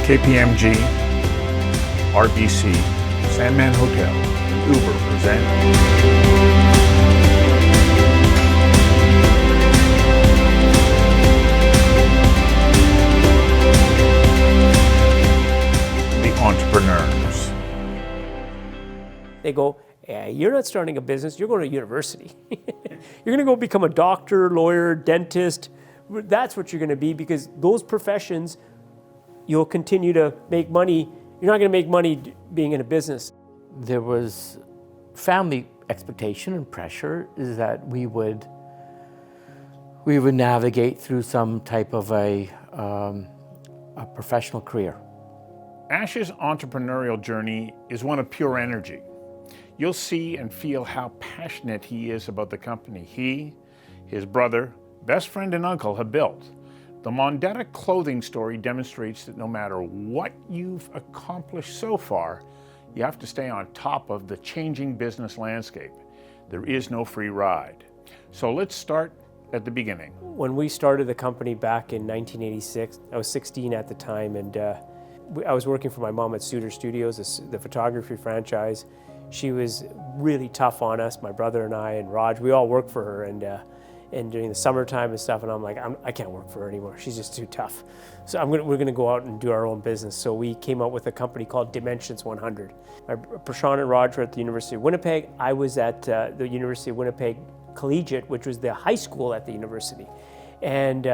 KPMG, RBC, Sandman Hotel, and Uber present The Entrepreneurs. They go, yeah, you're not starting a business, you're going to university. You're going to go become a doctor, lawyer, dentist. That's what you're going to be, because those professions, you'll continue to make money. You're not going to make money being in a business. There was family expectation and pressure is that we would navigate through some type of a professional career. Ash's entrepreneurial journey is one of pure energy. You'll see and feel how passionate he is about the company he, his brother, best friend and uncle have built. The Mondetta clothing story demonstrates that no matter what you've accomplished so far, you have to stay on top of the changing business landscape. There is no free ride. So let's start at the beginning. When we started the company back in 1986, I was 16 at the time, and I was working for my mom at Suter Studios, the photography franchise. She was really tough on us, my brother and I and Raj. We all worked for her, and during the summertime and stuff, and I'm like, I can't work for her anymore. She's just too tough. So we're gonna go out and do our own business. So we came out with a company called Dimensions 100. Prashant and Raj were at the University of Winnipeg. I was at the University of Winnipeg Collegiate, which was the high school at the university. And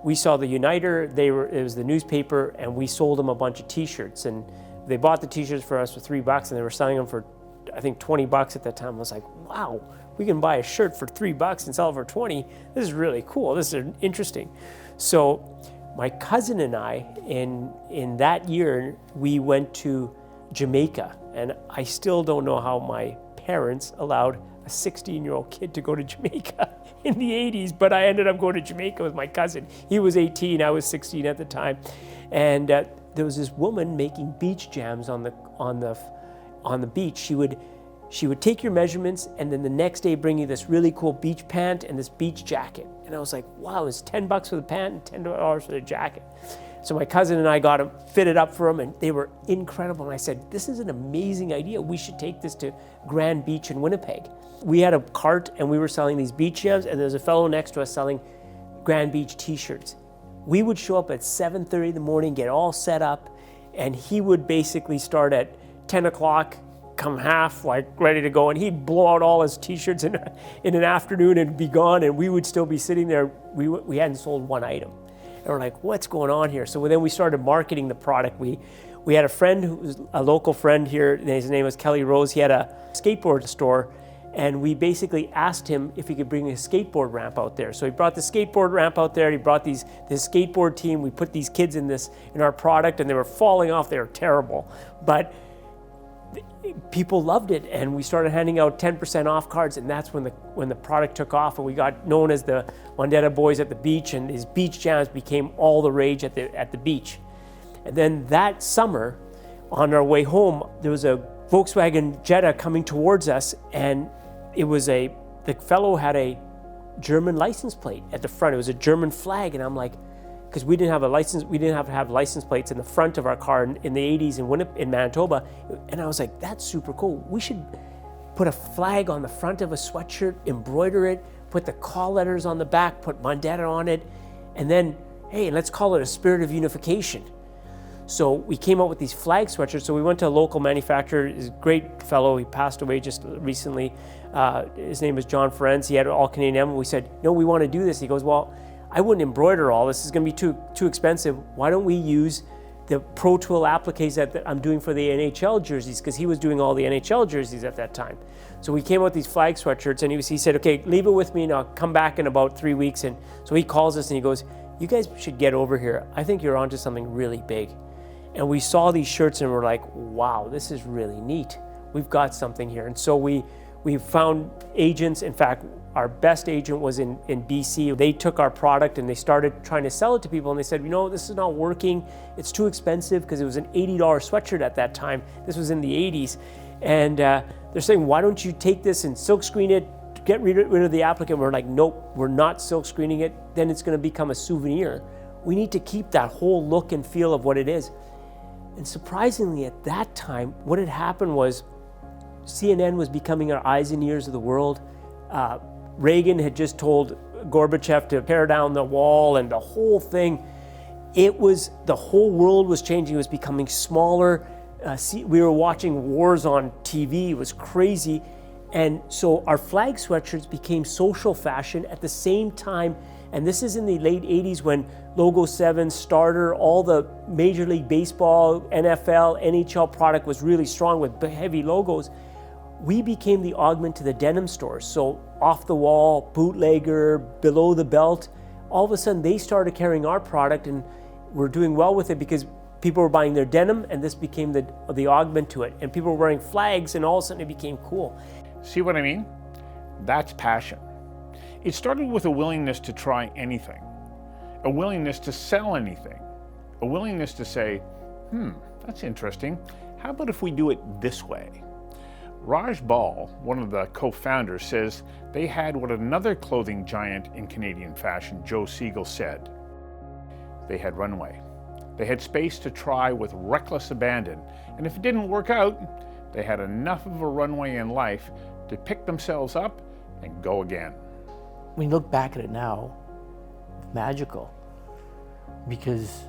we saw the Uniter, it was the newspaper, and we sold them a bunch of t-shirts. And they bought the t-shirts for us for $3, and they were selling them for, I think, $20 at that time. I was like, wow, we can buy a shirt for $3 and sell it for 20. This is really cool. This is interesting. So my cousin and I, in that year, we went to Jamaica. And I still don't know how my parents allowed a 16-year-old kid to go to Jamaica in the 80s, but I ended up going to Jamaica with my cousin. He was 18, I was 16 at the time. And there was this woman making beach jams on the beach. She would take your measurements, and then the next day bring you this really cool beach pant and this beach jacket. And I was like, wow, it's $10 for the pant and $10 for the jacket. So my cousin and I got them fitted up for them, and they were incredible. And I said, this is an amazing idea. We should take this to Grand Beach in Winnipeg. We had a cart, and we were selling these beach jams, and there's a fellow next to us selling Grand Beach t-shirts. We would show up at 7:30 in the morning, get all set up, and he would basically start at 10 o'clock, come half, like ready to go, and he'd blow out all his t-shirts in an afternoon and be gone, and we would still be sitting there. We hadn't sold one item. And we're like, what's going on here? So then we started marketing the product. We had a friend who was a local friend here, his name was Kelly Rose. He had a skateboard store, and we basically asked him if he could bring a skateboard ramp out there. So he brought the skateboard ramp out there. He brought this skateboard team. We put these kids in our product, and they were falling off. They were terrible, but people loved it, and we started handing out 10% off cards, and that's when the product took off, and we got known as the Mondetta Boys at the beach, and these beach jams became all the rage at the beach. And then that summer, on our way home, there was a Volkswagen Jetta coming towards us, and the fellow had a German license plate at the front. It was a German flag, and I'm like, because we didn't have to have license plates in the front of our car in the 80s in Manitoba. And I was like, that's super cool. We should put a flag on the front of a sweatshirt, embroider it, put the call letters on the back, put Mondetta on it, and then, hey, let's call it a spirit of unification. So we came up with these flag sweatshirts. So we went to a local manufacturer, he's a great fellow, he passed away just recently. His name was John Ferenz. He had an all Canadian emblem. We said, no, we want to do this. He goes, well, I wouldn't embroider all this. It's going to be too expensive. Why don't we use the Pro Tool appliques that I'm doing for the NHL jerseys, because he was doing all the NHL jerseys at that time. So we came out with these flag sweatshirts, and he said, okay, leave it with me, and I'll come back in about 3 weeks. And so he calls us, and he goes, you guys should get over here. I think you're onto something really big. And we saw these shirts, and we're like, wow, this is really neat. We've got something here. And so we found agents. In fact, our best agent was in BC. They took our product and they started trying to sell it to people, and they said, you know, this is not working. It's too expensive, because it was an $80 sweatshirt at that time. This was in the 80s. And they're saying, why don't you take this and silk screen it, get rid of the applicant? We're like, nope, we're not silk screening it. Then it's going to become a souvenir. We need to keep that whole look and feel of what it is. And surprisingly, at that time, what had happened was CNN was becoming our eyes and ears of the world. Reagan had just told Gorbachev to tear down the wall, and the whole thing, the whole world was changing. It was becoming smaller. We were watching wars on TV. It was crazy. And so our flag sweatshirts became social fashion at the same time. And this is in the late 80s when Logo 7, Starter, all the Major League Baseball, NFL, NHL product was really strong with heavy logos. We became the augment to the denim stores. So off the wall, bootlegger, below the belt, all of a sudden they started carrying our product, and we're doing well with it because people were buying their denim, and this became the augment to it. And people were wearing flags, and all of a sudden it became cool. See what I mean? That's passion. It started with a willingness to try anything, a willingness to sell anything, a willingness to say, that's interesting. How about if we do it this way? Raj Ball, one of the co-founders, says they had what another clothing giant in Canadian fashion, Joe Siegel, said. They had runway. They had space to try with reckless abandon, and if it didn't work out, they had enough of a runway in life to pick themselves up and go again. When you look back at it now, it's magical, because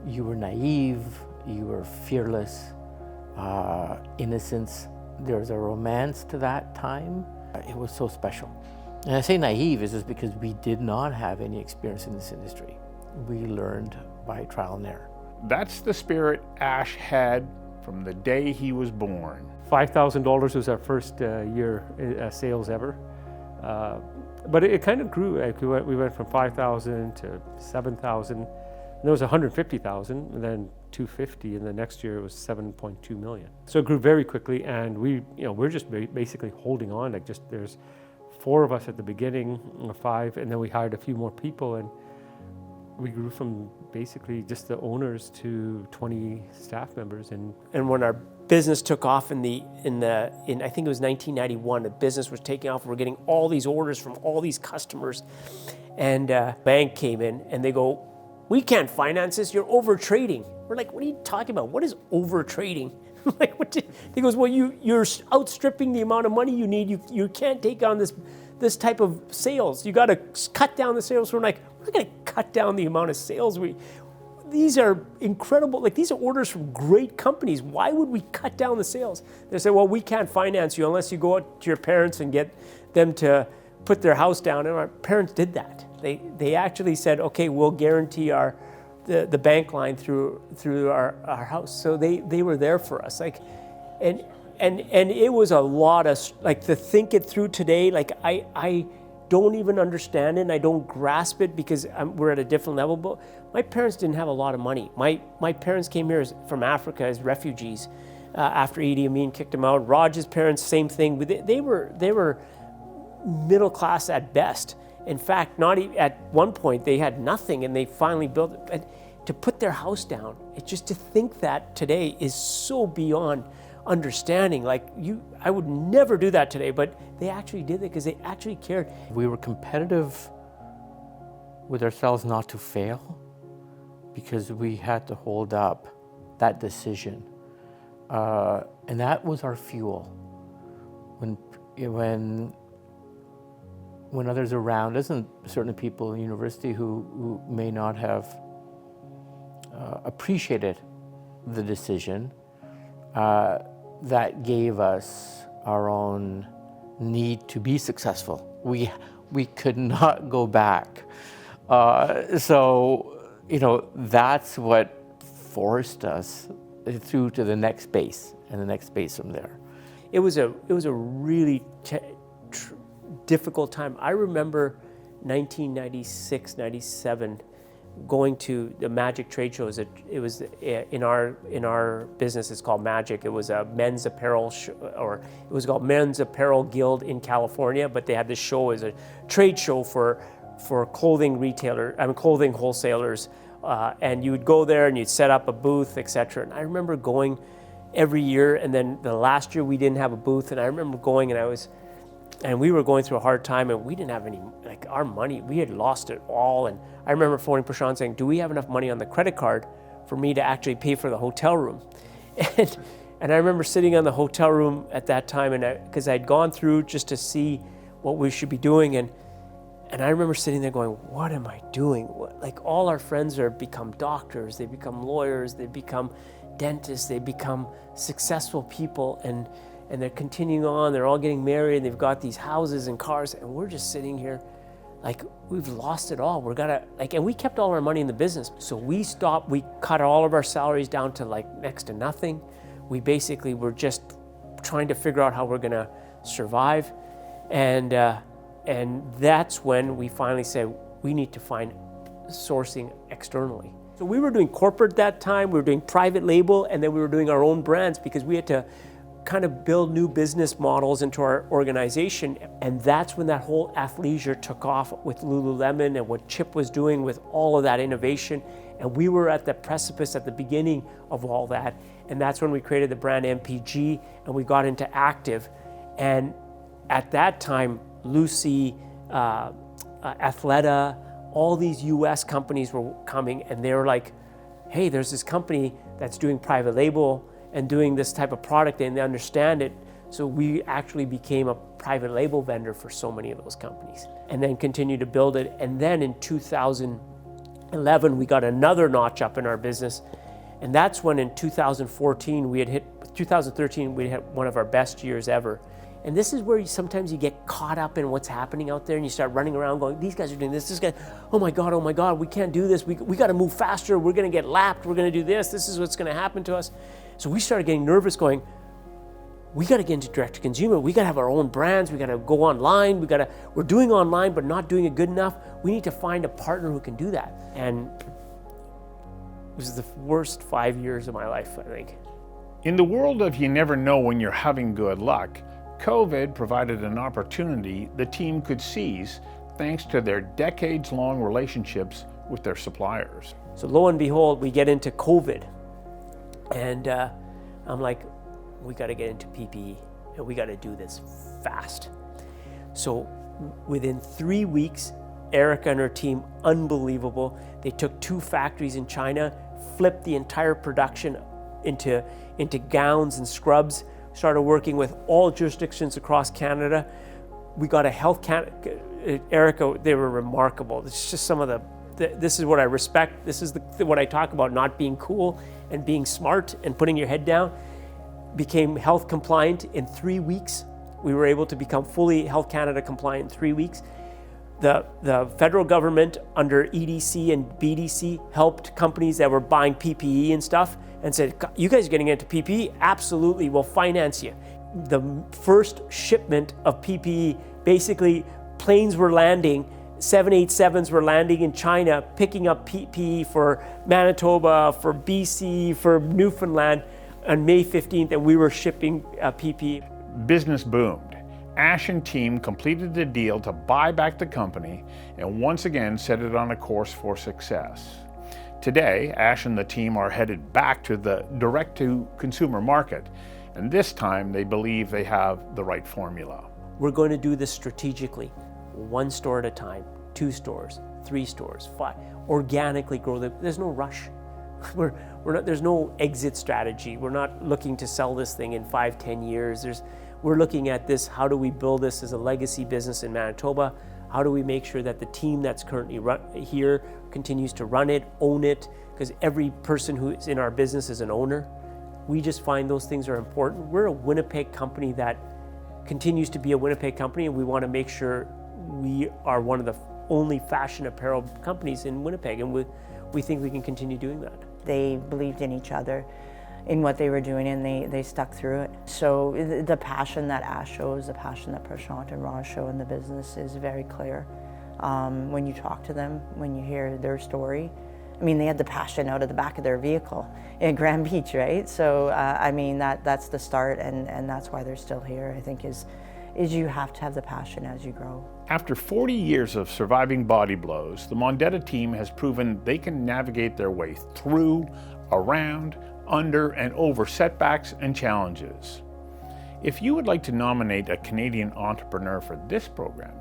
you were naive, you were fearless, innocence. There's a romance to that time. It was so special. And I say naive is just because we did not have any experience in this industry. We learned by trial and error. That's the spirit Ash had from the day he was born. $5,000 was our first year sales ever. But it kind of grew. We went from 5,000 to 7,000. And there was 150,000, and then 250, and the next year it was 7.2 million. So it grew very quickly, and we're just basically holding on. There's 4 of us at the beginning, 5, and then we hired a few more people, and we grew from basically just the owners to 20 staff members. And when our business took off in I think it was 1991, the business was taking off. We're getting all these orders from all these customers, and bank came in and they go, "We can't finance this. You're over trading." We're like, "What are you talking about? What is over trading?" Like, what? He goes, "Well, you're outstripping the amount of money you need. You can't take on this type of sales. You got to cut down the sales." We're like, "We're not going to cut down the amount of sales. These are incredible. Like, these are orders from great companies. Why would we cut down the sales?" They said, "Well, we can't finance you unless you go out to your parents and get them to put their house down." And our parents did that. They actually said, "Okay, we'll guarantee the bank line through our house." So they were there for us. Like, and it was a lot of, like, to think it through today. Like, I don't even understand it, and I don't grasp it because we're at a different level. But my parents didn't have a lot of money. My parents came here from Africa as refugees after Idi Amin kicked them out. Raj's parents, same thing. They were middle class at best. In fact, at one point they had nothing, and they finally built it. And to put their house down, it's just to think that today is so beyond understanding. Like, I would never do that today, but they actually did it because they actually cared. We were competitive with ourselves not to fail, because we had to hold up that decision. And that was our fuel. When others around us, and certainly people in university who may not have appreciated the decision, that gave us our own need to be successful. We could not go back. So that's what forced us through to the next base, and the next base from there. It was a really difficult time. I remember 1996, 97, going to the Magic trade shows. It was in our business. It's called Magic. It was a men's apparel or it was called Men's Apparel Guild in California. But they had this show as a trade show for clothing clothing wholesalers. And you would go there and you'd set up a booth, etc. And I remember going every year. And then the last year we didn't have a booth. And I remember going, and we were going through a hard time, and we didn't have any, like, our money, we had lost it all. And I remember phoning Prashant saying, "Do we have enough money on the credit card for me to actually pay for the hotel room. And I remember sitting on the hotel room at that time, and because I'd gone through just to see what we should be doing, and I remember sitting there going, what am I doing? Like, all our friends are become doctors, they become lawyers, they become dentists, they become successful people, and they're continuing on, they're all getting married, they've got these houses and cars, and we're just sitting here like, we've lost it all. And we kept all our money in the business. So we stopped, we cut all of our salaries down to like next to nothing. We basically were just trying to figure out how we're gonna survive. And that's when we finally said, we need to find sourcing externally. So we were doing corporate that time, we were doing private label, and then we were doing our own brands because we had to kind of build new business models into our organization. And that's when that whole athleisure took off with Lululemon and what Chip was doing with all of that innovation. And we were at the precipice at the beginning of all that. And that's when we created the brand MPG and we got into active. And at that time, Lucy, Athleta, all these US companies were coming, and they were like, hey, there's this company that's doing private label and doing this type of product, and they understand it. So we actually became a private label vendor for so many of those companies, and then continued to build it. And then in 2011, we got another notch up in our business. And that's when in 2013, we hit one of our best years ever. And this is where sometimes you get caught up in what's happening out there, and you start running around going, these guys are doing this guy, oh my God, we can't do this. We got to move faster. We're going to get lapped. We're going to do this. This is what's going to happen to us. So we started getting nervous going, we got to get into direct to consumer. We got to have our own brands. We got to go online. We're doing online, but not doing it good enough. We need to find a partner who can do that. And it was the worst 5 years of my life, I think. In the world of you never know when you're having good luck, COVID provided an opportunity the team could seize thanks to their decades-long relationships with their suppliers. So lo and behold, we get into COVID. And I'm like, we got to get into PPE, and we got to do this fast. So within 3 weeks, Erica and her team, unbelievable. They took 2 factories in China, flipped the entire production into gowns and scrubs, started working with all jurisdictions across Canada. We got Erica, they were remarkable. It's just some of this is what I respect. This is what I talk about, not being cool and being smart and putting your head down. Became health compliant in 3 weeks. We were able to become fully Health Canada compliant in 3 weeks. The federal government under EDC and BDC helped companies that were buying PPE and stuff and said, you guys are getting into PPE? Absolutely, we'll finance you. The first shipment of PPE, basically planes were landing, 787s were landing in China, picking up PPE for Manitoba, for BC, for Newfoundland on May 15th, and we were shipping PPE. Business boomed. Ash and team completed the deal to buy back the company and once again set it on a course for success. Today, Ash and the team are headed back to the direct-to-consumer market, and this time they believe they have the right formula. We're going to do this strategically, 1 store at a time, 2 stores, 3 stores, 5. Organically grow them. There's no rush. We're not, there's no exit strategy. We're not looking to sell this thing in 5-10 years. We're looking at this, how do we build this as a legacy business in Manitoba? How do we make sure that the team that's currently here continues to run it, own it? Because every person who is in our business is an owner. We just find those things are important. We're a Winnipeg company that continues to be a Winnipeg company, and we want to make sure we are one of the only fashion apparel companies in Winnipeg, and we think we can continue doing that. They believed in each other, in what they were doing, and they stuck through it. So the passion that Ash shows, the passion that Prashant and Raj show in the business is very clear. When you talk to them, when you hear their story, I mean, they had the passion out of the back of their vehicle in Grand Beach, right? So, I mean, that's the start, and that's why they're still here, I think, is you have to have the passion as you grow. After 40 years of surviving body blows, the Mondetta team has proven they can navigate their way through, around, under, and over setbacks and challenges. If you would like to nominate a Canadian entrepreneur for this program,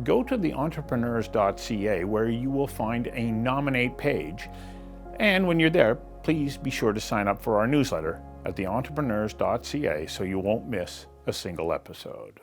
go to theentrepreneurs.ca where you will find a nominate page, and when you're there, please be sure to sign up for our newsletter at theentrepreneurs.ca so you won't miss a single episode.